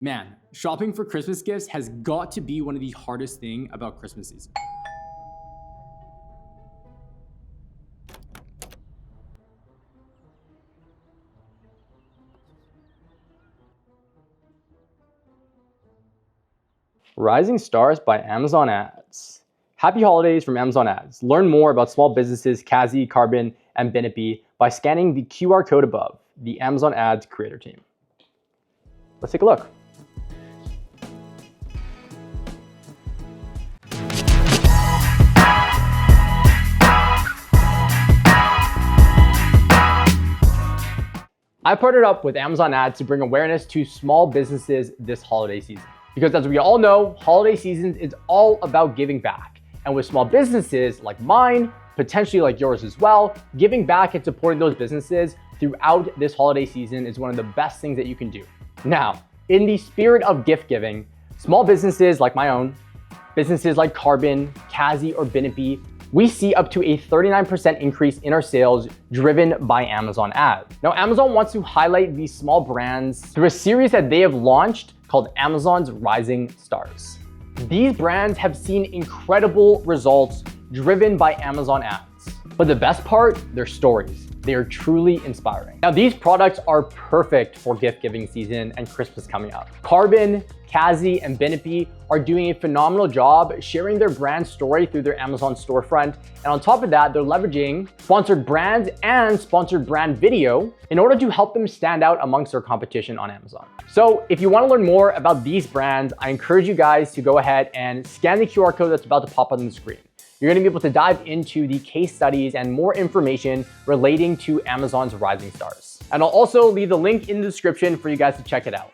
Man, shopping for Christmas gifts has got to be one of the hardest things about Christmas season. Rising Stars by Amazon Ads. Happy holidays from Amazon Ads. Learn more about small businesses Kazi, CRBN, and Binibi by scanning the QR code above, the Amazon Ads creator team. Let's take a look. I partnered up with Amazon Ads to bring awareness to small businesses this holiday season. Because as we all know, holiday season is all about giving back. And with small businesses like mine, potentially like yours as well, giving back and supporting those businesses throughout this holiday season is one of the best things that you can do. Now, in the spirit of gift giving, small businesses like my own, businesses like CRBN, Kazi, or Binibi, we see up to a 39% increase in our sales driven by Amazon Ads. Now, Amazon wants to highlight these small brands through a series that they have launched called Amazon's Rising Stars. These brands have seen incredible results driven by Amazon Ads. But the best part, their stories. They are truly inspiring. Now, these products are perfect for gift giving season and Christmas coming up. CRBN, Kazi, and Binibi are doing a phenomenal job sharing their brand story through their Amazon storefront. And on top of that, they're leveraging sponsored brands and sponsored brand video in order to help them stand out amongst their competition on Amazon. So if you want to learn more about these brands, I encourage you guys to go ahead and scan the QR code that's about to pop on the screen. You're going to be able to dive into the case studies and more information relating to Amazon's Rising Stars. And I'll also leave the link in the description for you guys to check it out.